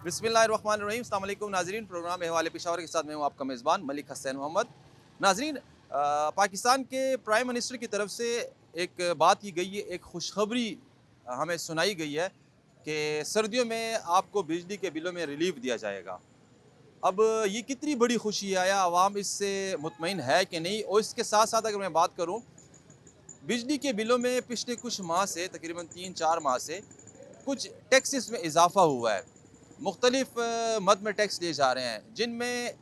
बिस्मिल्लाहिर्रहमानिर्रहीम। अस्सलाम वालेकुम नाज़रीन, प्रोग्राम हवाले पेशावर के साथ मैं हूँ आपका मेज़बान मलिक हसैन मोहम्मद। नाज़रीन, पाकिस्तान के प्राइम मिनिस्टर की तरफ से एक बात की गई है, एक खुशखबरी हमें सुनाई गई है कि सर्दियों में आपको बिजली के बिलों में रिलीफ दिया जाएगा। अब ये कितनी बड़ी खुशी है, या आवाम इससे मुतमईन है कि नहीं? और इसके साथ साथ अगर मैं बात करूँ, बिजली के बिलों में पिछले कुछ माह से, तकरीबन 3-4 माह से कुछ टैक्सेस में इजाफा हुआ है। मुख्तलिफ मद में टैक्स लिए जा रहे हैं, जिनमें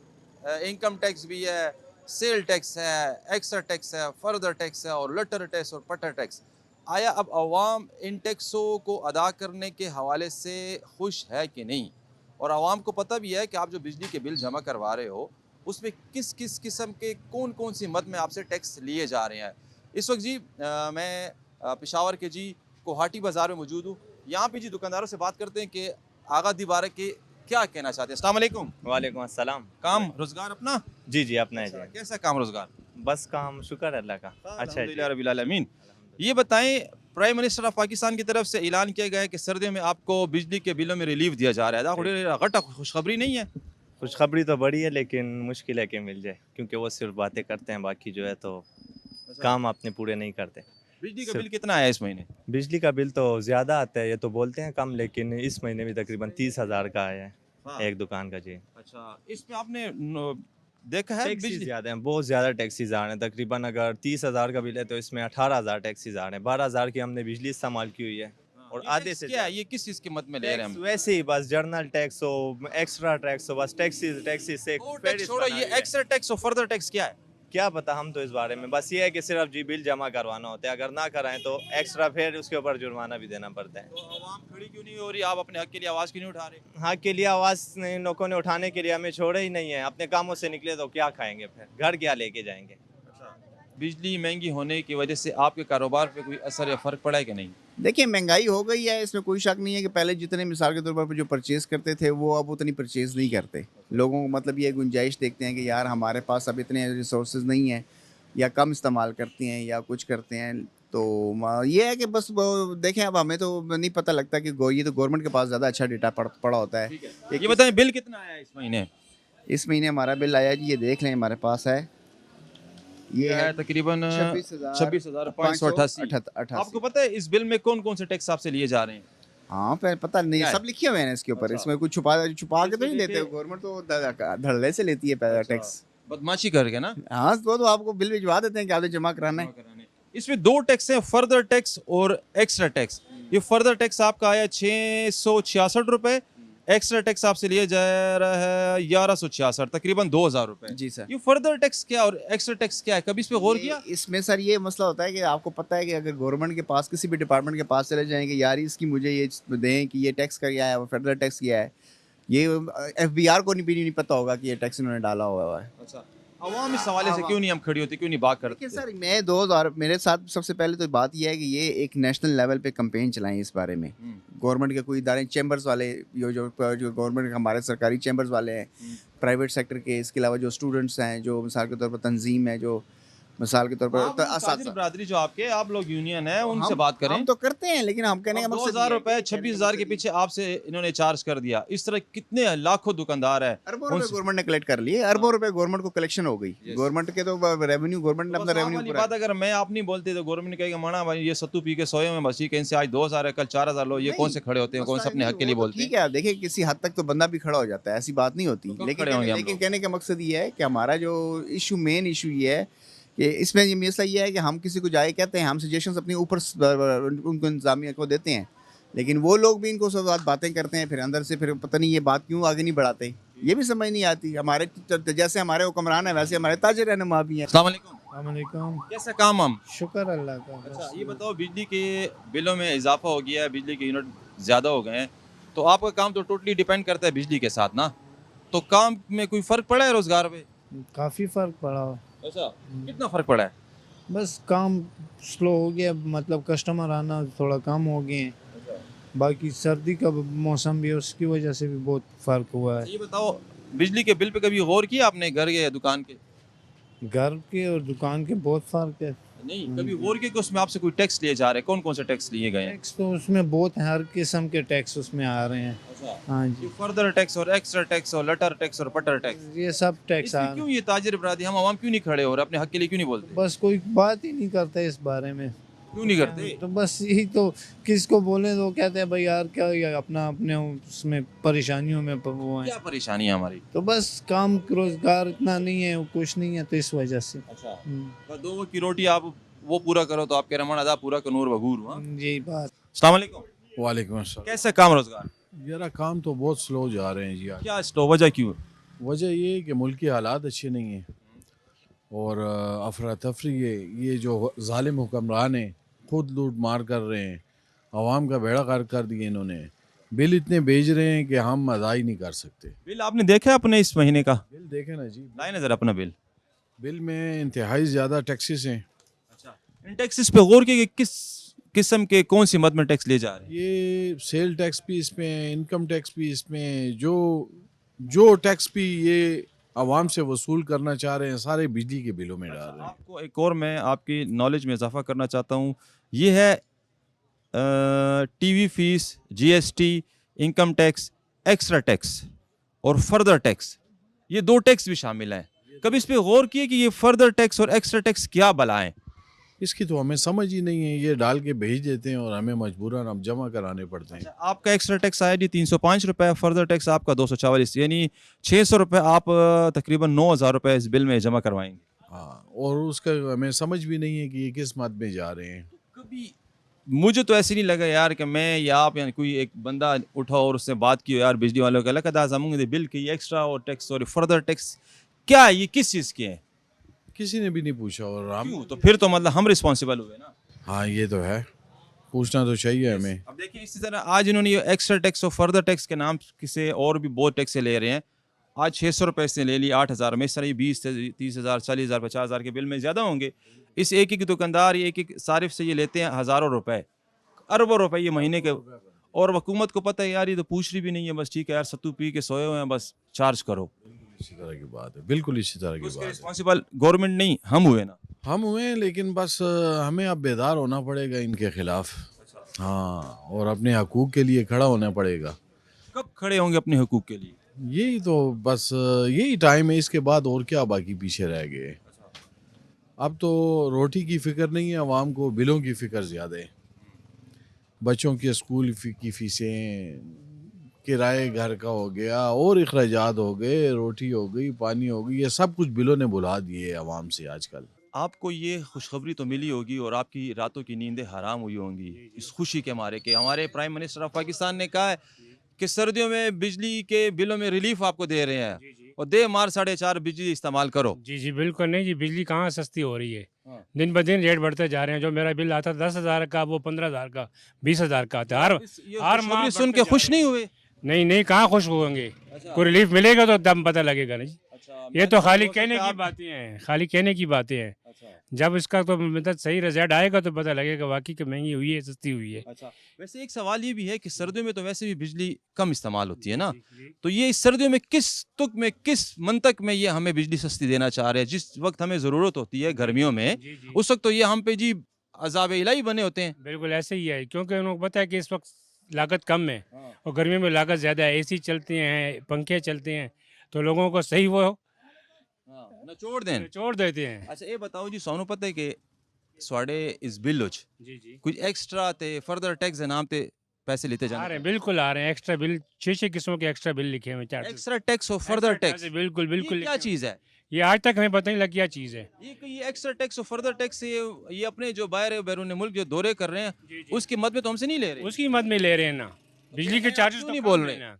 इनकम टैक्स भी है, सेल टैक्स है, एक्स्ट्रा टैक्स है, फर्दर टैक्स है और लटर टैक्स और पटर टैक्स। आया अब आवाम इन टैक्सों को अदा करने के हवाले से खुश है कि नहीं? और आवाम को पता भी है कि आप जो बिजली के बिल जमा करवा रहे हो, उसमें किस किस किस्म के कौन कौन सी मद में आपसे टैक्स लिए जा रहे हैं। इस वक्त जी मैं पेशावर के जी कोहाटी बाज़ार में मौजूद हूँ। यहाँ पे जी दुकानदारों से बात करते हैं कि आगा दीवार के क्या कहना चाहते हैं। अस्सलाम वालेकुम। वालेकुम अस्सलाम। काम रोजगार अपना? जी जी अपना है अच्छा, जी। कैसा काम रोजगार? बस काम शुक्र अल्लाह का। अच्छा जी। अल्हम्दुलिल्लाह रब्बिल आलमीन। ये बताएं, प्राइम मिनिस्टर ऑफ पाकिस्तान की तरफ से ऐलान किया गया है कि सर्दियों में आपको बिजली के बिलों में रिलीफ दिया जा रहा है। घटा खुशखबरी नहीं है? खुशखबरी तो बड़ी है लेकिन मुश्किल है कि मिल जाए, क्योंकि वो सिर्फ बातें करते हैं, बाकी जो है तो काम अपने पूरे नहीं करते। बिजली का सिर्फ बिल कितना आया इस महीने? बिजली का बिल तो ज़्यादा आता है, ये तो बोलते हैं कम, लेकिन इस महीने भी तकरीबन 30,000 का आया है हाँ। एक दुकान का जी। अच्छा, इसमें आपने देखा है टैक्सीज बिजली? ज़्यादा हैं, बहुत ज़्यादा टैक्सीज आ रहे हैं। तकरीबन अगर 30,000 का बिल है तो इसमें 18,000 टैक्सीज आ रहे हैं। 12,000 की हमने बिजली इस्तेमाल की हुई है और ये आधे टैक्स से क्या है? ये किस चीज़ की मद में ले रहे हैं टैक्स हम? वैसे ही बस जर्नल टैक्स हो, एक्स्ट्रा टैक्स हो, बस टैक्सीज टैक्सीज से एक वो टैक्स फेरिस्त छोड़ो, बना ये हुई है। एक्स्ट्रा टैक्स और फर्दर टैक्स क्या है? क्या पता हम तो इस बारे में, बस ये है कि सिर्फ जी बिल जमा करवाना होता है, अगर ना कराएं तो एक्स्ट्रा फिर उसके ऊपर जुर्माना भी देना पड़ता है। तो आवाम खड़ी क्यों नहीं हो रही? आप अपने हक के लिए आवाज़ क्यों नहीं उठा रहे? हाँ के लिए आवाज़ इन लोगों ने उठाने के लिए हमें छोड़ा ही नहीं है। अपने कामों से निकले तो क्या खाएंगे, फिर घर क्या लेके जाएंगे। बिजली महंगी होने की वजह से आपके कारोबार पे कोई असर या फ़र्क पड़ा है कि नहीं? देखिए, महंगाई हो गई है, इसमें कोई शक नहीं है कि पहले जितने मिसाल के तौर पर जो परचेज़ करते थे वो अब उतनी परचेज़ नहीं करते। लोगों को मतलब ये गुंजाइश देखते हैं कि यार हमारे पास अब इतने रिसोर्सेज़ नहीं हैं, या कम इस्तेमाल करते हैं या कुछ करते हैं। तो ये है कि बस वो देखें, अब हमें तो नहीं पता लगता कि ये तो गवर्नमेंट के पास ज़्यादा अच्छा डेटा पड़ा होता है। ये बताएं, बिल कितना आया इस महीने? इस महीने हमारा बिल आया जी, ये देख लें, हमारे पास है, ये है तकरीबन 26,588। 26,588। आपको पता है इस बिल में कौन कौन से टैक्स आपसे लिए जा रहे हैं? हाँ, पता नहीं, क्या है? सब लिखे हुए हैं इसके ऊपर। अच्छा। इसमें कुछ छुपा छुपा के तो नहीं लेते, लेके- गवर्नमेंट तो धड़ल्ले से लेती है टैक्स। बदमाशी करके ना? हाँ, तो आपको बिल भिजवा देते हैं कि आपने जमा कराना है। इसमें दो टैक्स हैं, फर्दर टैक्स और एक्स्ट्रा टैक्स। ये फर्दर टैक्स आपका आया 666 रुपए, एक्स्ट्रा टैक्स आपसे लिया जा रहा है 1166, तकरीबन 2000 रुपए। जी सर। ये फर्दर टैक्स क्या और एक्स्ट्रा टैक्स क्या है? कभी इस पे गौर किया? इसमें सर ये मसला होता है कि आपको पता है कि अगर गवर्नमेंट के पास, किसी भी डिपार्टमेंट के पास चले जाएंगे, यार इसकी मुझे ये दें कि ये टैक्स क्या है, फेडरल टैक्स क्या है, ये FBR को भी नहीं पता होगा कि ये टैक्स इन्होंने डाला हुआ है। अच्छा, अवाम इस हवाले से क्यों नहीं हम खड़ी होती, क्यों नहीं बात करते? देखिए सर, मैं 2000 मेरे साथ सबसे पहले तो बात यह है कि ये एक नेशनल लेवल पे कैंपेन चलाएं इस बारे में। गवर्नमेंट के कोई इदारे, चैम्बर्स वाले, जो गवर्नमेंट हमारे सरकारी चैम्बर्स वाले हैं, प्राइवेट सेक्टर के, इसके अलावा जो स्टूडेंट्स हैं, जो मिसाल के तौर पर तंजीम है, जो मिसाल के तौर पर ताजिर बरादरी जो आपके, आप लोग यूनियन है, उनसे बात करें। हम तो करते हैं, लेकिन हम कहने का मकसद 2000 रुपए 26,000 के पीछे आपसे इन्होंने चार्ज कर दिया। इस तरह कितने लाखों दुकानदार है, अरबों रुपए गवर्नमेंट ने कलेक्ट कर लिए, अरबों रुपए गवर्नमेंट को कलेक्शन हो गई। गवर्नमेंट के तो रेवेन्यू, गवर्नमेंट ने अपना रेवेन्यू बात अगर मैं आप नहीं बोलते तो गवर्नमेंट कहेगा माना भाई ये सत्तू पी के सोए में बसी, कहीं से आज 2000 है, कल 4000 लो, ये कौन से खड़े होते हैं, कौन से अपने हक के लिए बोलते हैं? ठीक है, देखिए किसी हद तक तो बंदा भी खड़ा हो जाता है, ऐसी बात नहीं होती। लेकिन कहने का मकसद ये है कि हमारा जो इशू, मेन इशू ये है कि इसमें ये मसला ये है कि हम किसी को जाए कहते हैं, हम सजेशंस अपने ऊपर उनको इंतजामिया को देते हैं, लेकिन वो लोग भी इनको सब बातें करते हैं, फिर अंदर से फिर पता नहीं ये बात क्यों आगे नहीं बढ़ाते, ये भी समझ नहीं आती। हमारे जैसे हमारे हुक्मरान है, वैसे हमारे ताजिर रहनुमा भी हैं। अस्सलाम वालेकुम। वालेकुम। कैसा काम हम? शुक्र अल्लाह का। अच्छा, ये बताओ, बिजली के बिलों में इजाफा हो गया है, बिजली के यूनिट ज़्यादा हो गए हैं, तो आपका काम तो टोटली डिपेंड करता है बिजली के साथ ना, तो काम में कोई फ़र्क पड़ा है रोज़गार पे? काफ़ी फ़र्क पड़ा। अच्छा, कितना फ़र्क पड़ा है? बस काम स्लो हो गया, मतलब कस्टमर आना थोड़ा कम हो गए हैं। बाकी सर्दी का मौसम भी है, उसकी वजह से भी बहुत फ़र्क हुआ है। ये बताओ, बिजली के बिल पे कभी गौर किया आपने, घर के या दुकान के? घर के और दुकान के बहुत फ़र्क है। नहीं, कभी गौर किया कि उसमें आपसे कोई टैक्स लिए जा रहे हैं? कौन कौन से टैक्स लिए गए हैं? टैक्स तो उसमें बहुत हर किस्म के टैक्स उसमें आ रहे हैं। अच्छा, हाँ ये जी, फर्दर टैक्स और एक्स्ट्रा टैक्स और लटर टैक्स और पटर टैक्स, ये सब टैक्स आ इसमें क्यों ये ताजिर बरादरी, हम आवाम क्यों नहीं खड़े और अपने हक के लिए क्यों नहीं बोलते? बस कोई बात ही नहीं करता इस बारे में। क्यों नहीं करते? तो बस यही तो, किसको बोले तो कहते हैं भाई यार क्या ये अपना अपने उसमें परेशानियों में वो है। क्या परेशानी है हमारी? तो बस काम रोजगार इतना नहीं है, कुछ नहीं है, तो इस वजह से। अच्छा, पर दो वक्त की रोटी आप वो पूरा करो तो आपके रमन अदा पूरा कनूर बगूर हुआ। यही बात। अस्सलाम वालेकुम। वालेकुम अस्सलाम। कैसा काम रोजगार? यार काम तो बहुत स्लो जा रहे हैं जी आज। क्या स्टो वजह क्यों? वजह ये है कि मुल्क के हालात अच्छे नहीं हैं और अफरा तफरी है। ये जो जालिम हुक्मरान हैं खुद लूट मार कर रहे हैं, आवाम का बेड़ा गर्क कर दिए इन्होंने। बिल इतने भेज रहे हैं कि हम अदा ही नहीं कर सकते। बिल आपने देखा है अपने इस महीने का? बिल देखें ना जी, लाए नजर अपना बिल। बिल में इंतहाई ज़्यादा टैक्सेस हैं। अच्छा, इन टैक्सेस पे गौर किया कि किस किस्म के कौन सी मद में टैक्स लिए जा रहे हैं? ये सेल टैक्स भी इसमें है, इनकम टैक्स भी इसमें है। जो टैक्स भी ये आवाम से वसूल करना चाह रहे हैं सारे बिजली के बिलों में डाल रहे हैं। आपको एक और मैं आपकी नॉलेज में इजाफा करना चाहता हूँ, ये है TV fees, GST, income tax, extra tax और फर्दर टैक्स, ये दो टैक्स भी शामिल हैं। कभी इस पे गौर किए कि ये फर्दर टैक्स और एक्स्ट्रा टैक्स क्या बलाएं? इसकी तो हमें समझ ही नहीं है। ये डाल के भेज देते हैं और हमें मजबूरन अब जमा कराने पड़ते हैं। आपका एक्स्ट्रा टैक्स आया जी 305 रुपये, फर्दर टैक्स आपका 244, यानी 600 रुपये आप तकरीबन 9,000 रुपये इस बिल में जमा करवाएंगे। हाँ, और उसका हमें समझ भी नहीं है कि ये किस मद में जा रहे हैं। कभी मुझे तो ऐसे नहीं लगा यार कि मैं या आप या कोई एक बंदा उठा और उससे बात की यार बिजली वालों का लगा दामूंगे बिल की एक्स्ट्रा और टैक्स और फर्दर टैक्स क्या है, ये किस चीज़ के हैं? किसी ने भी नहीं पूछा और हम क्यों? तो फिर तो मतलब हम रिस्पॉन्सिबल हुए ना। हाँ ये तो है, पूछना तो चाहिए हमें। अब देखिए इसी तरह आज इन्होंने ये एक्स्ट्रा टैक्स और फर्दर टैक्स के नाम से और भी बहुत टैक्स ले रहे हैं। आज 600 रुपये से ले लिया 8,000 में, इस तरह ये 20 से 30,000, 40,000, 50,000 के बिल में ज़्यादा होंगे। इस एक एक दुकानदार एक एक सारिफ से ये लेते हैं हज़ारों रुपए, अरबों रुपए ये महीने के। और हुकूमत को पता है यार ये तो पूछ रही भी नहीं है, बस ठीक है यार सत्तू पी के सोए हुए हैं, बस चार्ज करो। इसी तरह की बात है, बिल्कुल इसी तरह की उसके बात है। रिस्पॉन्सिबल गवर्नमेंट नहीं, हम हुए ना। हम हुए हैं, लेकिन बस हमें अब बेदार होना पड़ेगा इनके खिलाफ। हाँ, और अपने हकूक़ के लिए खड़ा होना पड़ेगा। कब खड़े होंगे अपने हुकूक के लिए? यही तो बस यही टाइम है, इसके बाद और क्या बाकी पीछे रह गए। अब तो रोटी की फ़िक्र नहीं है आवाम को, बिलों की फ़िक्र ज़्यादा है। बच्चों के स्कूल की फ़ीसें, किराए घर का हो गया और अखराजात हो गए, रोटी हो गई, पानी हो गई, ये सब कुछ बिलों ने बुला दिए आवाम से आजकल। आपको ये खुशखबरी तो मिली होगी और आपकी रातों की नींदें हराम हुई होंगी इस खुशी के मारे कि हमारे प्राइम मिनिस्टर ऑफ पाकिस्तान ने कहा है कि सर्दियों में बिजली के बिलों में रिलीफ आपको दे रहे हैं और दे मार 4.5 बिजली इस्तेमाल करो। जी जी बिल्कुल नहीं जी, बिजली कहाँ सस्ती हो रही है। हाँ। दिन ब दिन रेट बढ़ते जा रहे हैं। जो मेरा बिल आता 10,000 का, वो 15,000 का, 20,000 का आता है। हर माह सुन के बढ़ते खुश जा नहीं रहे हुए? हैं। नहीं, कहाँ खुश होंगे। कोई रिलीफ मिलेगा तो दम पता लगेगा ना जी। ये तो खाली कहने की बातें हैं, खाली कहने की बातें हैं। जब इसका तो मतलब सही रिजल्ट आएगा तो पता लगेगा वाकई कि महंगी हुई है, सस्ती हुई है। अच्छा, वैसे एक सवाल ये भी है कि सर्दियों में तो वैसे भी बिजली कम इस्तेमाल होती है ना, तो ये इस सर्दियों में किस तुक में, किस मंतक में ये हमें बिजली सस्ती देना चाह रहे हैं? जिस वक्त हमें ज़रूरत होती है गर्मियों में, उस वक्त तो ये हम पे जी अज़ाब इलाही बने होते हैं। बिल्कुल ऐसे ही है, क्योंकि उनको पता है कि इस वक्त लागत कम है और गर्मियों में लागत ज़्यादा है। एसी चलते हैं, पंखे चलते हैं, तो लोगों को सही वो छोड़ देते हैं। अच्छा ये बताओ जी, सोनू पता है कि स्वाडे इस बिल जी कुछ एक्स्ट्रा ते फर्दर टैक्स के नाम पे पैसे लेते आ रहे जाते हैं, बिल्कुल आ रहे हैं। एक्स्ट्रा बिल 6 किस्मों के एक्स्ट्रा बिल लिखे हुए हैं। एक्स्ट्रा टैक्स और फर्दर टैक्स, बिल्कुल बिल्कुल ये क्या लिखे हुए चीज़ है? हैं। ये आज तक हमें पता नहीं लग क्या चीज़ है। ये एक्स्ट्रा टैक्स और फर्दर टैक्स से ये अपने जो बाहर बैरून मुल्क जो दौरे कर रहे हैं उसकी मद में तो हमसे नहीं ले रहे। उसकी मद में ले रहे हैं ना, बिजली के चार्जेस क्यों तो नहीं कम बोल है रहे? ना।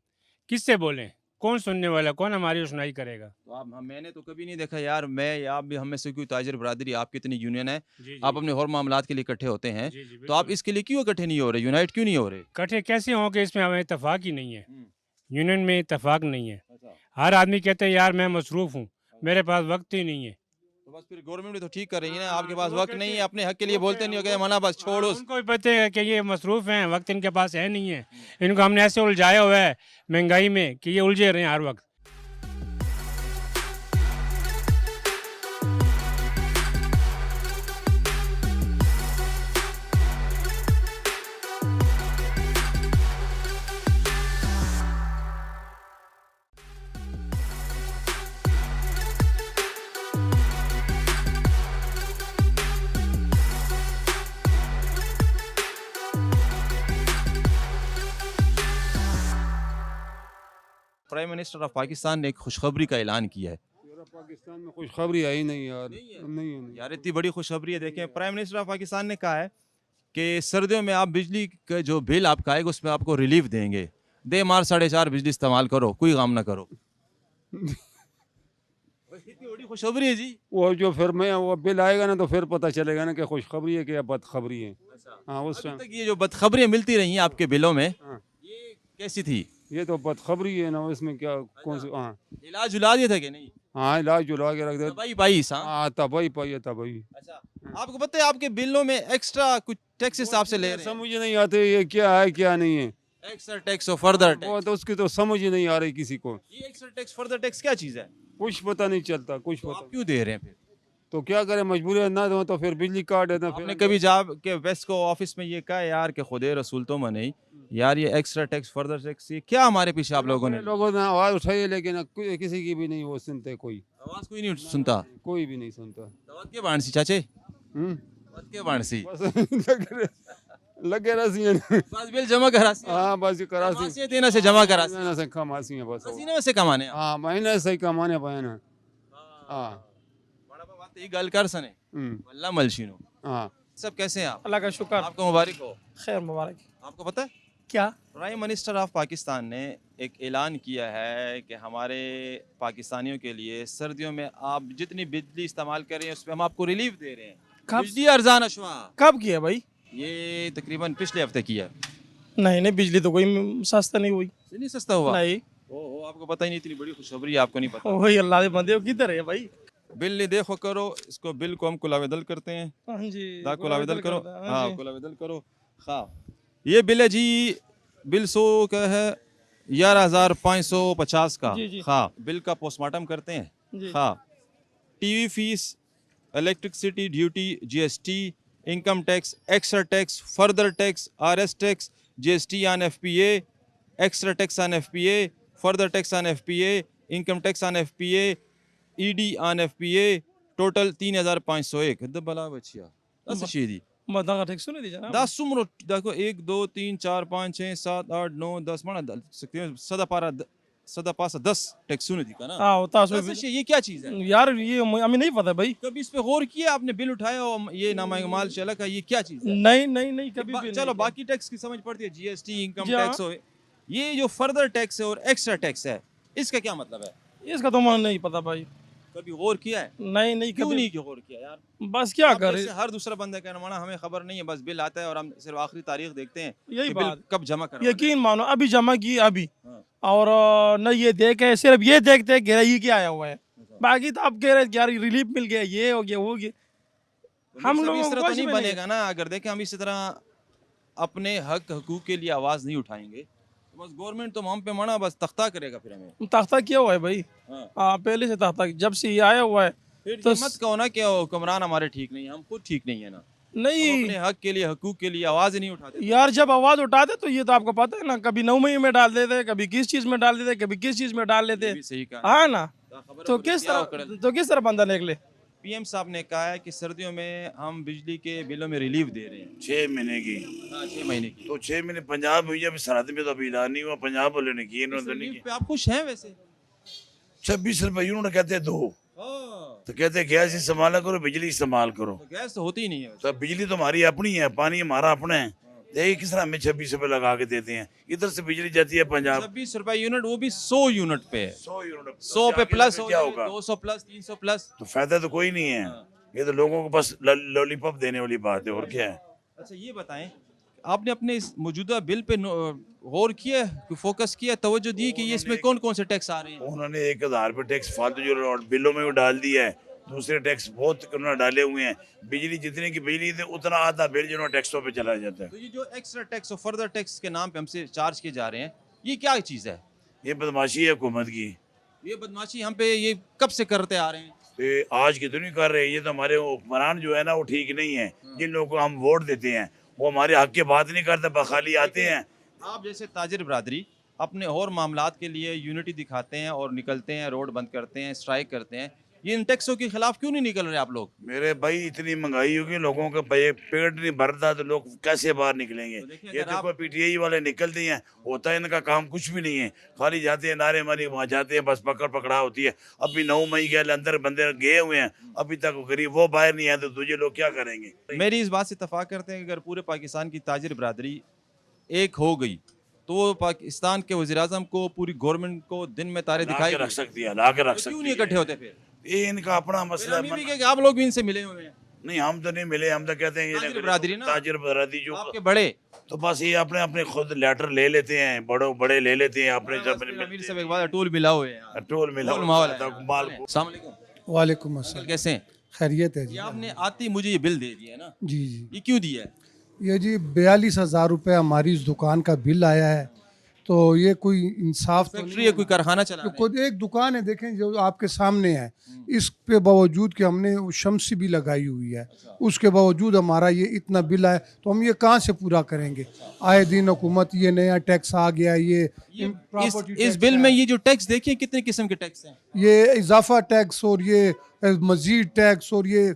किससे बोलें, कौन सुनने वाला, कौन हमारी सुनाई करेगा। तो आप मैंने तो कभी नहीं देखा यार, मैं या आप भी हम में से कोई ताजिर बरादरी, आप कितनी यूनियन है, आप अपने और मामलात के लिए इकट्ठे होते हैं, तो आप इसके लिए क्यों इकट्ठे नहीं हो रहे, यूनाइट क्यों नहीं हो रहे? इकट्ठे कैसे हों कि इसमें हमें इतफाक ही नहीं है। यूनियन में इतफाक नहीं है। अच्छा, हर आदमी कहते हैं यार मैं मसरूफ़ हूँ, मेरे पास वक्त ही नहीं है। तो बस फिर गवर्नमेंट भी तो ठीक कर रही है ना, आपके पास वक्त नहीं है, अपने हक के लिए बोलते नहीं हो गए मना बस छोड़ो। उनको भी पता है कि ये मसरूफ़ हैं, वक्त इनके पास है नहीं है। इनको हमने ऐसे उलझाया हुआ है महंगाई में कि ये उलझे रहे हैं हर वक्त। प्राइम मिनिस्टर ऑफ पाकिस्तान ने एक खुशखबरी का ऐलान किया है। पाकिस्तान में खुशखबरी आई नहीं यार, नहीं है। यार इतनी बड़ी खुशखबरी है। देखें, प्राइम मिनिस्टर ऑफ पाकिस्तान ने कहा है कि सर्दियों में आप बिजली का जो बिल आपका आएगा उसमें आपको रिलीफ देंगे। दे मार 4.5 बिजली इस्तेमाल करो, कोई काम ना करो। इतनी बड़ी खुशखबरी है जी। वो जो फिर मैं वो बिल आएगा ना तो फिर पता चलेगा ना कि खुशखबरी है कि या बदखबरी है। हाँ उस अभी टाइम तक ये जो बदखबरियां मिलती रही हैं आपके बिलों में, हाँ। ये कैसी थी? ये तो बदखबरी है ना, इसमें क्या कौन सी। हाँ इलाज उला दिया था कि नहीं? हाँ इलाज जुला के रख दे। दवाई पाई सा? हाँ तबाही पाई है तबाही। अच्छा, आपको पता है आपके बिलों में एक्स्ट्रा कुछ टैक्सेस आपसे ले रहे हैं? समझ नहीं आते ये क्या है क्या नहीं है। एक्स्ट्रा टैक्स और फर्दर वो टैक्स। तो उसकी तो समझ ही नहीं आ रही किसी को, ये एक्स्ट्रा टैक्स फर्दर टैक्स क्या चीज़ है? कुछ पता नहीं चलता, कुछ तो आप पता। क्यों दे रहे हैं फिर? तो क्या करें, मजबूरी ना दो तो फिर बिजली काट देना। आपने कभी जा के वेस्ट को ऑफिस में ये कहा यार कि खुदे रसूल तो में नहीं यार, ये एक्स्ट्रा टैक्स फर्दर टैक्स, ये क्या हमारे पीछे आप लोगों ने? लोगों ने आवाज उठाई है लेकिन किसी की भी नहीं वो सुनते, कोई आवाज कोई नहीं सुनता। कोई भी नहीं सुनता। दवात के बाण सी चाचे, हम्म दवात के बाण सी बस लगे रसी हैं। बस बिल जमा करा सी। हाँ बस ये करासी कमासी देना से जमा करा सी। महीने से कमासी हैं बस। पसीने में से कमाने आप। हाँ महीने से ही कमाने पाए ना। हाँ बड़ा बात ये गल कर सने वल्ला मलशीनो। हाँ सब कैसे हैं आप? अल्लाह का शुक्र। आपको मुबारक हो। खैर मुबारक। आपको पता है क्या? प्राइम मिनिस्टर ऑफ पाकिस्तान ने एक ऐलान किया है कि हमारे पाकिस्तानियों के लिए सर्दियों में आप जितनी बिजली इस्तेमाल कर रहे हैं उस पर हम आपको रिलीफ दे रहे हैं। कब? बिजली अर्जान अशवा। कब किया भाई? ये तकरीबन पिछले हफ्ते किया। नहीं नहीं, बिजली तो कोई सस्ता नहीं हुई। नहीं सस्ता हुआ? नहीं। ओहो, आपको पता ही नहीं, इतनी बड़ी खुशखबरी आपको नहीं पता। वही अल्लाह के बंदे हो, किधर है भाई? बिल नहीं देखो करो इसको, बिल को हम कुलावेदल करते हैं। हाँ जी, दा कुलावेदल करो। करता है, हाँ जी। कुलावेदल करो। हाँ ये बिल है जी, बिल 100 का है, 11,550 का। जी, जी। हाँ बिल का पोस्टमार्टम करते हैं। जी। हाँ TV fees, electricity duty, GST, income tax, extra tax, further tax, RS tax, GST on FPA, extra tax on FPA, further tax on FPA, income tax on FPA, ED on FPA, total 3,501। दबला बचिया दस शीदी मदा का tax नहीं दी जाना। 10 सुमरो देखो 1 2 3 4 5 6 7 8 9 10 माना सकते हैं सदा पारा सदा पासा 10 टैक्स सुने थी का ना। हाँ होता दस उसमें। ये क्या चीज़ है? यार ये हमें नहीं पता भाई। कभी इस पे गौर किया आपने? बिल उठाया और ये नामा माल चला का, ये क्या चीज़ है? नहीं नहीं नहीं, कभी भी चलो नहीं। बाकी टैक्स की समझ पड़ती है, जीएसटी, इनकम जी हाँ। टैक्स हो, ये जो फर्दर टैक्स है और एक्स्ट्रा टैक्स है इसका क्या मतलब है? इसका तो मुझे नहीं पता भाई। कभी गौर किया है? नहीं नहीं, क्यों कभी नहीं क्यों गौर किया यार? बस क्या आप करे। जैसे हर दूसरा बंदा कहना माना हमें खबर नहीं है, बस बिल आता है और हम सिर्फ आखिरी तारीख देखते हैं यही कि बिल बात। कब जमा करना। यकीन मानो अभी जमा की अभी, हाँ। और न ये देखे, सिर्फ ये देखते हैं कि ये क्या आया हुआ है। बाकी तो अब कह रहे यार रिलीफ मिल गया, ये हो गया वो हो गया। हम हम लोग लोगों इस को तरह तो कुछ नहीं भी नहीं बनेगा ना। अगर देखें हम इसी तरह अपने हक हकूक के लिए आवाज़ नहीं उठाएंगे तो बस गवर्नमेंट तो हम पे मना बस तख्ता करेगा फिर हमें। तख्ता किया हुआ है भाई। हाँ। हाँ पहले से तख्ता, जब से ये आया हुआ है। फिर तो ये मत कहो ना कि हुक्मरान हमारे ठीक नहीं है, हम खुद ठीक नहीं है ना। हम नहीं अपने हक के लिए हकूक के लिए आवाज़ ही नहीं उठाते। यार, जब आवाज उठाते तो ये तो आपको पता है ना, कभी 9 मई में डाल देते, कभी किस चीज में डाल देते, कभी किस चीज में डाल ये लेते। भी सही कहा। हाँ ना, खबर तो है, किस क्या तरह बंदा निकले। पीएम साहब ने कहा है कि सर्दियों में हम बिजली के बिलों में रिलीफ दे रहे हैं। 6 महीने की। हाँ 6 महीने की। तो 6 महीने पंजाब हुई, अभी सरहद में तो अभी ऐलान नहीं हुआ, पंजाब वाले ने किए, इस इन्होंने तो नहीं रिलीफ किया। पे आप खुश हैं वैसे? 26 रुपए उन्होंने कहते हैं 2, हाँ। तो कहते हैं गैस इस्तेमाल करो, बिजली इस्तेमाल करो। तो गैस तो होती ही नहीं है वैसे। तो बिजली तो हमारी अपनी है, पानी हमारा अपना है, देखिए किस तरह हमें 26 रुपए लगा के देते हैं। इधर से बिजली जाती है पंजाब 26 रुपए यूनिट, वो भी 100 यूनिट पे है। 100 यूनिट, 100 पे प्लस क्या होगा? 200 प्लस 300 प्लस। तो फायदा तो कोई नहीं है, ये तो लोगों को बस लॉलीपॉप देने वाली बात है, और क्या है। अच्छा ये बताएं, आपने अपने इस मौजूदा बिल पे गौर किया, फोकस किया, तवज्जो दी कि ये इसमें कौन कौन से टैक्स आ रहे हैं? उन्होंने 1000 रुपये टैक्स फालतू जो बिलों में वो डाल दिया है, दूसरे टैक्स बहुत उन्होंने डाले हुए हैं। बिजली जितने की बिजली थी उतना आधा बिल जो टैक्सों पे चला जाता है। तो ये जो एक्स्ट्रा टैक्स और फर्दर टैक्स के नाम पे हमसे चार्ज किए जा रहे हैं, ये क्या चीज़ है? ये बदमाशी है हुकूमत की। ये बदमाशी हम पे ये कब से करते आ रहे हैं? तो आज की तो नहीं कर रहे, ये तो हमारे हुक्मरान जो है ना वो ठीक नहीं है। जिन लोगों को हम वोट देते हैं वो हमारे हक की बात नहीं करते, बखाली आते हैं। आप जैसे ताजिर बरादरी अपने और मामलात के लिए यूनिटी दिखाते हैं और निकलते हैं, रोड बंद करते हैं, स्ट्राइक करते हैं, ये इन टैक्सों के खिलाफ क्यों नहीं निकल रहे आप लोग? मेरे भाई इतनी महंगाई होगी, लोगों का पेट नहीं भरता तो लोग कैसे बाहर निकलेंगे? तो देखिए, ये अगर देखो पीटीआई वाले निकलते हैं, होता है इनका काम कुछ भी नहीं है, खाली जाते हैं नारे मारी, वहाँ जाते हैं, बस पकड़ा होती है। अभी 9 मई के अंदर बंदे गए हुए हैं, अभी तक गरीब वो बाहर नहीं आए, तो तुझे लोग क्या करेंगे? मेरी इस बात से इत्तेफाक करते हैं कि अगर पूरे पाकिस्तान की ताजिर बरादरी एक हो गई तो वो पाकिस्तान के वज़ीर-ए-आज़म को, पूरी गवर्नमेंट को दिन में तारे ला दिखाई के रख सकती है, ला के रख क्यों सकती नहीं है। इकट्ठे होते फिर? ये इनका अपना मसला फिर हम ये भी है। कहें कि आप लोग भी इनसे मिले हुए हैं, नहीं, हम तो नहीं मिले, हम तो कहते हैं ये ताजिर बरादरी ना, ताजिर बरादरी जो आपके बड़े। तो बस ये अपने अपने खुद लेटर ले लेते हैं, बड़े ले लेते हैं अपने जब अमीर साहब एक बार टोल मिला हुए हैं, टोल मिला टोल माहौल है। माल। अस्सलाम वालेकुम। वालेकुम अंकल अस्सलाम, कैसे हैं? खैरियत है ये जी। आपने आती मुझे ये बिल दे दिया है ना, जी जी, ये क्यों दिया है? ये जी 42,000 रुपये हमारी इस दुकान का बिल आया है, तो ये कोई इंसाफ तो फैक्ट्री है, कोई कारखाना चला तो रहे हैं? खुद एक दुकान है, देखें जो आपके सामने है, इस पे बावजूद कि हमने वो शमसी भी लगाई हुई है, उसके बावजूद हमारा ये इतना बिल आया, तो हम ये कहाँ से पूरा करेंगे? आए दिन हुकूमत ये नया टैक्स आ गया, ये इस बिल में ये जो टैक्स देखिए कितने किस्म के टैक्स हैं। ये इजाफा टैक्स और ये मजीद टैक्स और ये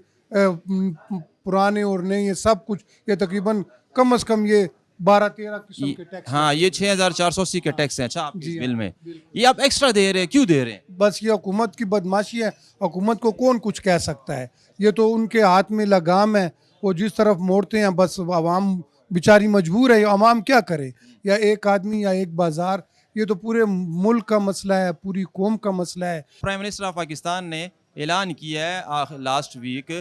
पुराने और नए, ये सब कुछ, ये तकरीबन कम से कम ये 12-13 किस्म के टैक्स। हाँ, ये 6,480 के टैक्स हैं। अच्छा, आपके जी इस हाँ, बिल में ये आप एक्स्ट्रा दे रहे हैं, क्यों दे रहे हैं? बस ये हुकूमत की बदमाशी है, हुकूमत को कौन कुछ कह सकता है? ये तो उनके हाथ में लगाम है, वो जिस तरफ मोड़ते हैं बस आवाम बेचारी मजबूर है, आवाम क्या करे? या एक आदमी या एक बाजार, ये तो पूरे मुल्क का मसला है, पूरी कौम का मसला है। प्राइम मिनिस्टर ऑफ पाकिस्तान ने ऐलान किया है लास्ट वीक,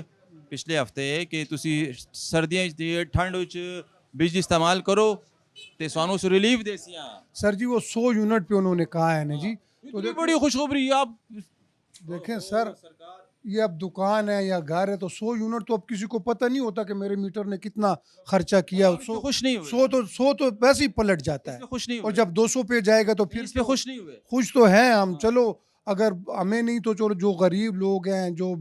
पिछले हफ्ते, कि तुसी सर्दियां च ठंड च बिजली इस्तेमाल करो ते सानू से रिलीफ देसियां। सर जी वो 100 यूनिट पे उन्होंने कहा है ना जी, तो इतनी बड़ी खुशखबरी आप देखें सर, ये अब दुकान है या घर है, तो 100 यूनिट तो अब किसी को पता नहीं होता कि मेरे मीटर ने कितना खर्चा किया। इसमें खुश नहीं हुए? 100 तो वैसे ही पलट जाता है, इसमें खुश नहीं और हुए? जब 200 पे जाएगा तो फिर इस पे खुश नहीं हुए? खुश तो हैं हम, चलो अगर हमें नहीं तो चलो जो गरीब लोग हैं, जो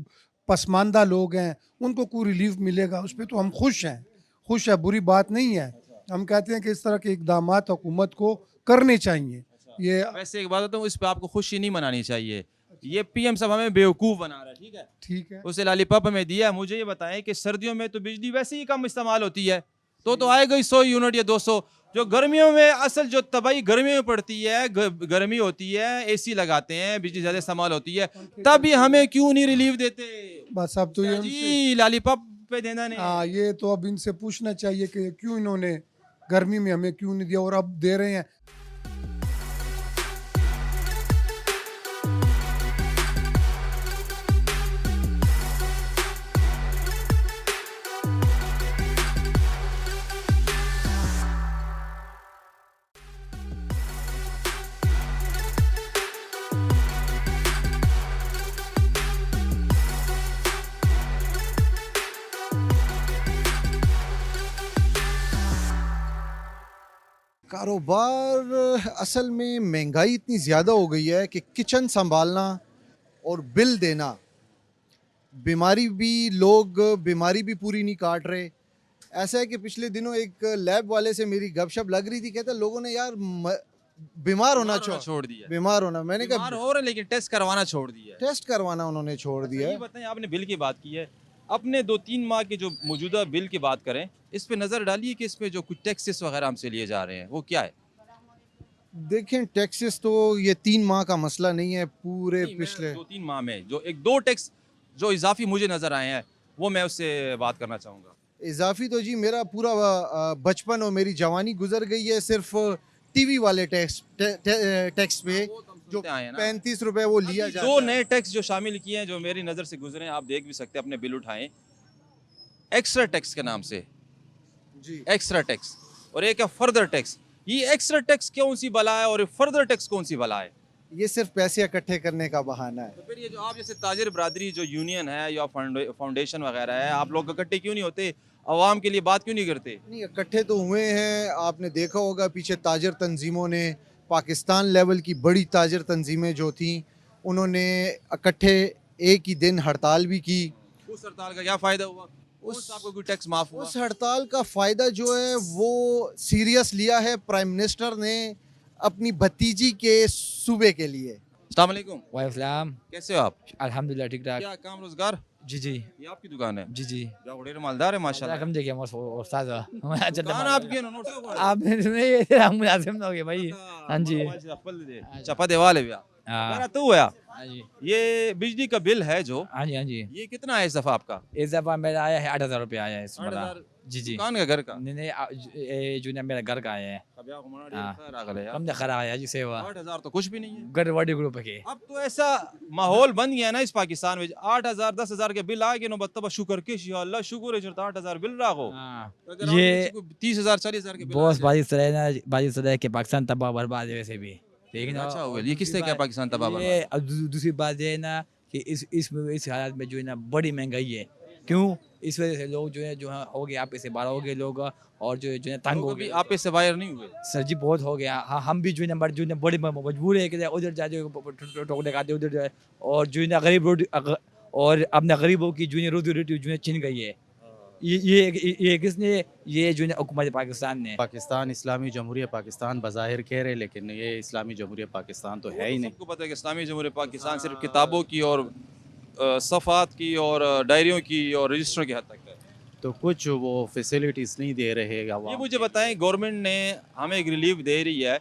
पसमानदा लोग हैं, उनको कोई रिलीफ मिलेगा, उस पर तो हम खुश हैं, खुश है, बुरी बात नहीं है। हम कहते हैं कि इस तरह के इकदाम हुकूमत को करने चाहिए। ये वैसे एक बात बताऊं, इस पे आपको खुशी नहीं मनानी चाहिए। ये पीएम साहब हमें बेवकूफ़ बना रहा है, ठीक है? ठीक है, उसे लॉलीपॉप हमें दिया। मुझे ये बताएं कि सर्दियों में तो बिजली वैसे ही कम इस्तेमाल होती है, तो आएगा ही 100 यूनिट या 200। जो गर्मियों में असल जो तबाही गर्मियों में पड़ती है, गर्मी होती है, एसी लगाते हैं, बिजली ज़्यादा इस्तेमाल होती है, तब ये हमें क्यों नहीं रिलीफ देते? बस अब तो ये जी लॉलीपॉप पे देना नहीं। हाँ, ये तो अब इनसे पूछना चाहिए कि क्यों इन्होंने गर्मी में हमें क्यों नहीं दिया और अब दे रहे हैं। कारोबार असल में महंगाई इतनी ज़्यादा हो गई है कि किचन संभालना और बिल देना, बीमारी भी पूरी नहीं काट रहे। ऐसा है कि पिछले दिनों एक लैब वाले से मेरी गपशप लग रही थी, कहता लोगों ने यार बीमार होना छोड़ दिया। बीमार होना, मैंने बीमार कहा हो रहे लेकिन टेस्ट करवाना छोड़ दिया। टेस्ट करवाना उन्होंने छोड़ दिया ये है। बताएं, आपने बिल की बात की है, अपने 2-3 माह के जो मौजूदा बिल की बात करें, इस पे नज़र डालिए कि इस पे जो कुछ टैक्सेस वगैरह हमसे लिए जा रहे हैं वो क्या है? देखें टैक्सेस तो ये 3 माह का मसला नहीं है, पूरे नहीं, पिछले 2-3 माह में जो 1-2 टैक्स जो इजाफी मुझे नज़र आए हैं, वो मैं उससे बात करना चाहूँगा। इजाफी तो जी मेरा पूरा बचपन और मेरी जवानी गुजर गई है सिर्फ टीवी वाले टैक्स पे, जो आए हैं ना। 35 रुपए वो लिया जाता 2 है। नए टैक्स जो शामिल किए हैं, जो मेरी नज़र से गुजरे हैं, आप देख भी सकते हैं, अपने बिल उठाएं, एक्स्ट्रा टैक्स के नाम से जी एक्स्ट्रा टैक्स, और एक है फर्दर टैक्स। ये एक्स्ट्रा टैक्स कौन सी बला है और फर्दर टैक्स कौन सी बला है? ये सिर्फ पैसे इकट्ठे करने का बहाना है। तो फिर ये जो आप जैसे ताजिर बरादरी जो यूनियन है या फाउंडेशन वगैरह है, आप लोग इकट्ठे क्यों नहीं होते? आवाम के लिए बात क्यों नहीं करते? नहीं इकट्ठे तो हुए हैं, आपने देखा होगा पीछे ताजर तंजीमों ने, पाकिस्तान लेवल की बड़ी ताजर तंजीमें जो थी, उन्होंने इकट्ठे एक ही दिन हड़ताल भी की। उस हड़ताल का क्या फ़ायदा हुआ? उस आपको कोई टैक्स माफ़ हुआ? उस हड़ताल का फ़ायदा जो है वो सीरियस लिया है प्राइम मिनिस्टर ने अपनी भतीजी के सूबे के लिए। अस्सलाम वालेकुम, वालेकुम। कैसे हो आप? अल्हम्दुलिल्लाह ठीक ठाक। क्या काम रोजगार? जी जी ये आपकी दुकान है? जी जी। क्या बड़े मालदार है माशाल्लाह। कम देखिए उस्ताद दुकान आपकी है ना, नोट करो। आप नहीं हम मुलाजिम ना हो गए भाई। हाँ जी। चपा देवाल है भैया। हाँ मेरा तो हुआ हाँ जी ये बिजली का बिल है जो, हाँ जी हाँ जी। ये कितना है इस दफा आपका? इस दफा मेरा आया है 8,000 रुपये आया है इस बार। 8,000 जी जी। दुकान का घर का? नहीं नहीं जो ना मेरा घर का आया है। हाँ। कम खरा आया जी सेवा 8,000 तो कुछ भी नहीं है। गड़बड़ी ग्रुप के। अब तो ऐसा माहौल बन गया ना इस पाकिस्तान में, 8,000 10,000 के बिल आ गए नो बत्तबा शुक्र के अल्लाह शुक्र है चलता 8,000 बिल राखो। ये 30,000 40,000 के बिल बॉस बारिश रहे ना बारिश रहे के पाकिस्तान तबाह बर्बाद है वैसे भी। लेकिन अच्छा हुआ, ये किसने क्या पाकिस्तान तबाह बर्बाद? ये अब दूसरी बात ये है ना कि इस हालात में जो है ना बड़ी महंगाई है। क्यों? इस वजह से लोग जो है हो गए आप से बाहर हो गए लोग, और जो है तंग हो गए। आप इससे बाहर नहीं हुए? सर जी बहुत हो गया। हाँ हम भी जो है बड़ी मजबूर है कि उधर जा टोकने खाते उधर जाए, और जो है ना गरीब रोटी और अपने गरीबों की जो है रोजी रोटी जो है छिन गई है। ये किसने? ये जो है हुकूमत पाकिस्तान ने। पाकिस्तान इस्लामी जमहूरियत पाकिस्तान बज़ाहिर कह रहे, लेकिन ये इस्लामी जमहूरियत पाकिस्तान तो है ही नहीं। सबको पता है कि इस्लामी जमहूरियत पाकिस्तान सिर्फ किताबों की और सफ़ात की और डायरियों की और रजिस्टर की हद तक है। तो कुछ वो फैसिलिटीज़ नहीं दे रहे। ये मुझे बताएं, गवर्नमेंट ने हमें एक रिलीफ दे रही है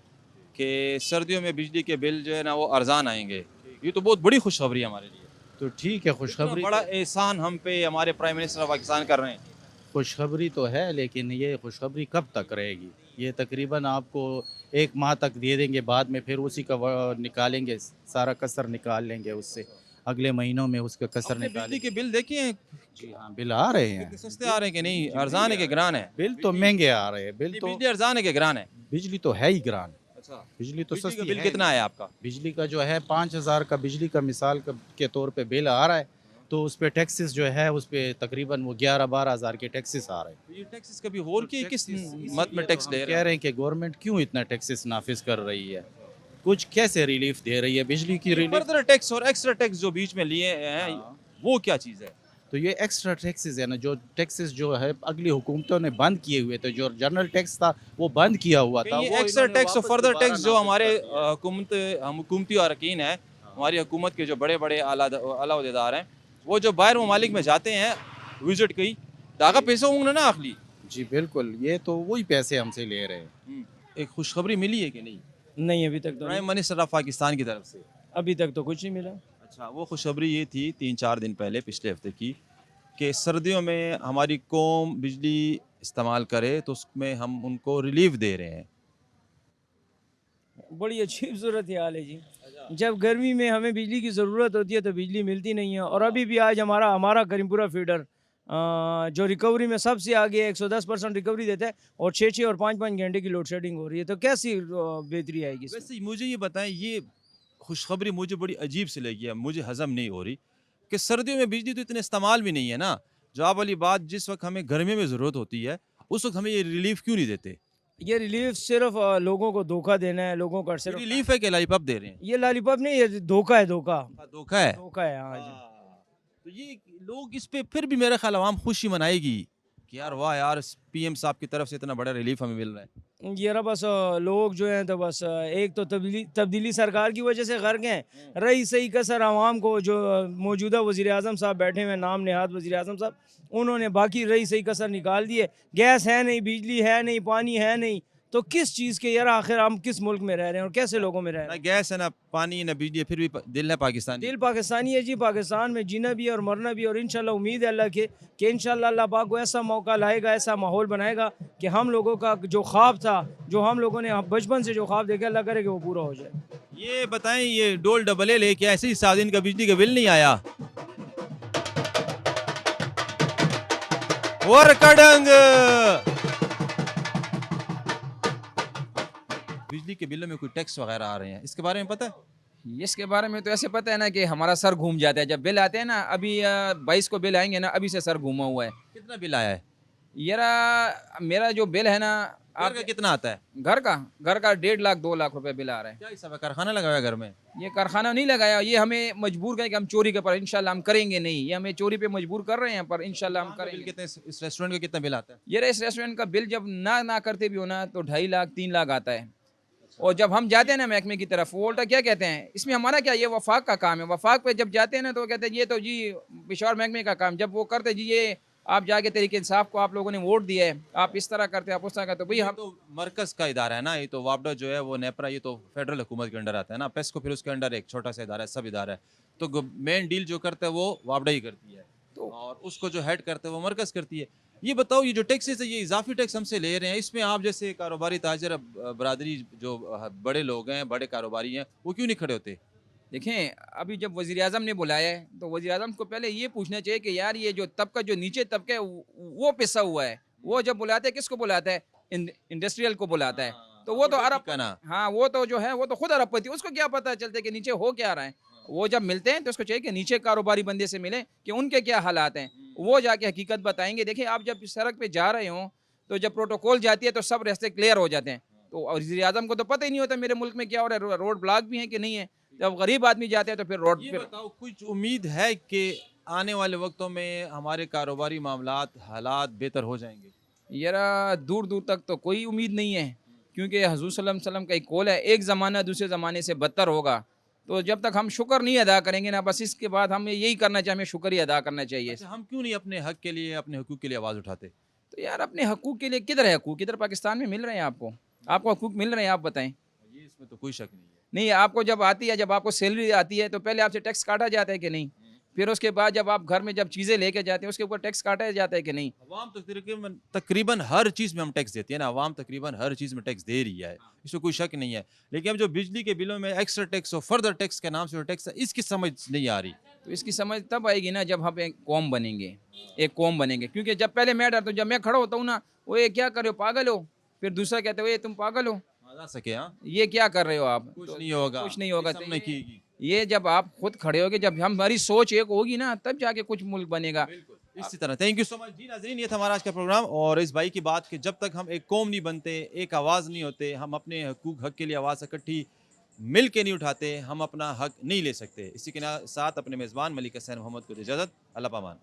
कि सर्दियों में बिजली के बिल जो है ना वो अरजान आएंगे। ये तो बहुत बड़ी खुशखबरी है हमारे लिए। तो ठीक है, खुशखबरी बड़ा एहसान हम पे हमारे प्राइम मिनिस्टर पाकिस्तान कर रहे हैं। खुशखबरी तो है, लेकिन ये खुशखबरी कब तक रहेगी? ये तकरीबन आपको 1 माह तक दे देंगे, बाद में फिर उसी का निकालेंगे, सारा कसर निकाल लेंगे उससे। अगले महीनों में उसका कसर बिजली निकालेंगे। के बिल देखे हैं? जी हाँ, बिल आ रहे हैं। सस्ते आ रहे हैं कि नहीं? अरजान है कि ग्रान है? बिल तो महंगे आ रहे हैं। बिल तो बिजली अरजान है कि ग्रान है? बिजली तो है ही ग्रान। अच्छा, बिजली तो बिजली का सस्ती बिल है। कितना है आपका? बिजली का जो है 5,000 का बिजली का मिसाल के तौर पे बिल आ रहा है, तो उस पे टैक्सेस जो है उस पे तकरीबन वो 11-12 हज़ार के टैक्सेस आ रहे हैं। ये टैक्सेस कभी और किस मत में टैक्स ले रहे कह रहे हैं कि गवर्नमेंट क्यों इतना टैक्सेस नाफिज कर रही है, कुछ कैसे रिलीफ दे रही है बिजली की रिलीफ। फर्दर टैक्स और एक्स्ट्रा टैक्स जो बीच में लिए हैं वो क्या चीज़ है? तो ये एक्स्ट्रा टैक्सेस है ना, जो टैक्सेस जो है अगली हुकूमतों ने बंद किए हुए थे, जो जनरल टैक्स था वो बंद किया हुआ था। ये एक्स्ट्रा टैक्स और फर्दर टैक्स जो हमारे हुकूमती अरकान है, हमारी हुकूमत के जो बड़े बड़े आला ओहदेदार हैं, वो जो बाहर ममालिक में जाते हैं विजिट की, ताका पैसे होंगे ना आखिरी। जी बिल्कुल, ये तो वही पैसे हमसे ले रहे हैं। एक खुशखबरी मिली है कि नहीं? नहीं अभी तक तो प्राइम मिनिस्टर ऑफ पाकिस्तान की तरफ से अभी तक तो कुछ नहीं मिला। अच्छा, वो खुशखबरी ये थी 3-4 दिन पहले पिछले हफ्ते की कि सर्दियों में हमारी कौम बिजली इस्तेमाल करे तो उसमें हम उनको रिलीफ दे रहे हैं। बड़ी अच्छी सूरत हाल है जी। जब गर्मी में हमें बिजली की ज़रूरत होती है तो बिजली मिलती नहीं है। और अभी भी आज हमारा करीमपुरा फीडर जो रिकवरी में सबसे आगे 110% रिकवरी देता है, और 6-6 और 5-5 घंटे की लोड शेडिंग हो रही है, तो कैसी बेहतरी आएगी इसमें? वैसे मुझे ये बताएं, ये खुशखबरी मुझे बड़ी अजीब सी लगी है, मुझे हजम नहीं हो रही कि सर्दियों में बिजली तो इतने इस्तेमाल भी नहीं है ना। जवाब वाली बात, जिस वक्त हमें गर्मी में ज़रूरत होती है उस वक्त हमें ये रिलीफ क्यों नहीं देते? ये रिलीफ सिर्फ लोगों को धोखा देना है, लोगों का सिर्फ रिलीफ है कि लॉलीपॉप दे रहे हैं? ये लॉलीपॉप नहीं, ये धोखा है। धोखा है। धोखा है, हाँ जी। तो ये लोग इस पे फिर भी मेरा ख्याल आवाम खुशी मनाएगी कि यार वाह यार, पीएम साहब की तरफ से इतना बड़ा रिलीफ हमें मिल रहा है। ये रहा, बस लोग जो हैं तो बस एक तो तब्दीली सरकार की वजह से गर्क हैं, रही सही कसर आवाम को। जो मौजूदा वज़ीर आज़म साहब बैठे हुए, नाम नेहाद वज़ीर आज़म साहब, उन्होंने बाकी रही सही कसर निकाल दिए। गैस है नहीं, बिजली है नहीं, पानी है नहीं, तो किस चीज़ के यार आखिर हम किस मुल्क में रह रहे हैं और कैसे लोगों में रह रहे हैं? ना गैस है, ना पानी है, ना बिजली है, फिर भी दिल है पाकिस्तानी। दिल पाकिस्तानी है जी। पाकिस्तान में जीना भी है और मरना भी, और इंशाल्लाह उम्मीद है अल्लाह के कि इंशाल्लाह अल्लाह पाक को ऐसा मौका लाएगा, ऐसा माहौल बनाएगा कि हम लोगों का जो ख्वाब था, जो हम लोगों ने बचपन से जो ख्वाब देखे, अल्लाह करे कि वो पूरा हो जाए। ये बताएं, ये डोल डबल लेके ऐसे ही 7 दिन का बिजली का बिल नहीं आया? और कड़ंग बिजली के बिलों में कोई टैक्स वगैरह आ रहे हैं, इसके बारे में पता है? इसके बारे में तो ऐसे पता है ना कि हमारा सर घूम जाता है जब बिल आते हैं ना। अभी 22 को बिल आएंगे ना, अभी से सर घूमा हुआ है। कितना बिल आया है? यार मेरा जो बिल है ना, आपका कितना आता है? घर का 1.5 लाख 2 लाख रुपए बिल आ रहा है। क्या हिसाब है? कारखाना लगाया घर में? ये कारखाना नहीं लगाया, ये हमें मजबूर करें कि हम चोरी के पर इंशाल्लाह हम करेंगे नहीं। ये हमें चोरी पे मजबूर कर रहे हैं, पर इंशाल्लाह हम करेंगे। कितने इस रेस्टोरेंट का कितना बिल आता है? ये इस रेस्टोरेंट का बिल जब ना करते भी हो ना तो 2.5 लाख 3 लाख आता है। और जब हम जाते हैं ना महकमे की तरफ, वो उल्टा क्या कहते हैं, इसमें हमारा क्या, ये वफाक का काम है। वफाक पे जब जाते हैं ना तो वो कहते हैं ये तो जी पेशावर महकमे का काम। जब वो करते जी ये आप जाके तरीके इंसाफ को आप लोगों ने वोट दिया है, आप इस तरह करते हैं, आप उस तरह करते, तो भाई हम तो मरकज का इदारा है ना, ये तो वापडा जो है वो नेपरा, ये तो फेडरल हुकूमत के अंडर आता है ना। पेस्को फिर उसके अंडर एक छोटा सा इदारा है, सब इदारा है। तो मेन डील जो करता है वो वापडा ही करती है, तो और उसको जो हेड करते हैं वो मरकज करती है। ये बताओ, ये जो टैक्सेस है, ये इजाफी टैक्स हमसे ले रहे हैं, इसमें आप जैसे कारोबारी ताजर बरादरी जो बड़े लोग हैं, बड़े कारोबारी हैं, वो क्यों नहीं खड़े होते? देखें, अभी जब वज़ीर आज़म ने बुलाया है तो वज़ीर आज़म को पहले ये पूछना चाहिए कि यार ये जो तबका, जो नीचे तबका है वो पिसा हुआ है, वो जब बुलाते हैं किसको बुलाता है, इंडस्ट्रियल को बुलाता है। तो वो तो अरब, हाँ वो तो जो है वो तो खुद अरबपति, उसको क्या पता चलता है कि नीचे हो क्या रहा है। वो जब मिलते हैं तो उसको चाहिए कि नीचे कारोबारी बंदे से मिले कि उनके क्या हालात हैं, वो जाके हकीकत बताएंगे। देखिए, आप जब सड़क पे जा रहे हो तो जब प्रोटोकॉल जाती है तो सब रास्ते क्लियर हो जाते हैं। तो वज़ीर आज़म को तो पता ही नहीं होता मेरे मुल्क में क्या हो रहा है, रोड ब्लॉक भी हैं कि नहीं है। जब गरीब आदमी जाते हैं तो फिर रोड ये पे बताओ, कुछ उम्मीद है कि आने वाले वक्तों में हमारे कारोबारी मामलात, हालात बेहतर हो जाएंगे? यार दूर दूर तक तो कोई उम्मीद नहीं है, क्योंकि हज़ूर सल्लल्लाहु अलैहि वसल्लम का एक कौल है, एक ज़माना दूसरे ज़माने से बदतर होगा। तो जब तक हम शुक्र नहीं अदा करेंगे ना, बस इसके बाद हमें यही करना चाहिए, हमें शुक्र ही अदा करना चाहिए। अच्छा, हम क्यों नहीं अपने हक के लिए, अपने हकूक़ के लिए आवाज़ उठाते? तो यार अपने हकूक़ के लिए किधर है हकूक़, किधर पाकिस्तान में मिल रहे हैं आपको, आपको हकूक़ मिल रहे हैं, आप बताएं। ये इसमें तो कोई शक नहीं है। नहीं, आपको जब आती है, जब आपको सैलरी आती है तो पहले आपसे टैक्स काटा जाता है कि नहीं, फिर उसके बाद जब आप घर में जब चीज़ें लेके जाते हैं उसके ऊपर टैक्स काटा जाता है कि नहीं। अवाम तो तकरीबन हर चीज़ में हम टैक्स देती है ना, अवाम तकरीबन हर चीज़ में टैक्स दे रही है, इसमें कोई शक नहीं है। लेकिन अब जो बिजली के बिलों में एक्स्ट्रा टैक्स और फर्दर टैक्स के नाम से जो टैक्स है, इसकी समझ नहीं आ रही। तो इसकी समझ तब आएगी ना जब हम एक कौम बनेंगे, एक कौम बनेंगे। क्योंकि जब पहले मैं डरता हूँ, जब मैं खड़ा होता हूँ ना, वो ये क्या कर रहे हो, पागल हो, फिर दूसरा कहते हो ये तुम पागल हो, आ सके, हाँ ये क्या कर रहे हो आप, कुछ नहीं होगा, कुछ नहीं होगा। ये सब नहीं कीगी। ये जब आप खुद खड़े होगे, जब हमारी सोच एक होगी ना, तब जाके कुछ मुल्क बनेगा। इसी तरह थैंक यू सो मच जी। नाज़रीन, ये था हमारा आज का प्रोग्राम, और इस भाई की बात कि जब तक हम एक कौम नहीं बनते, एक आवाज़ नहीं होते, हम अपने हक के लिए आवाज़ इकट्ठी मिल के नहीं उठाते, हम अपना हक नहीं ले सकते। इसी के साथ अपने मेज़बान मलिक हसैन मोहम्मद को इजाज़त, अल्लाह पामान।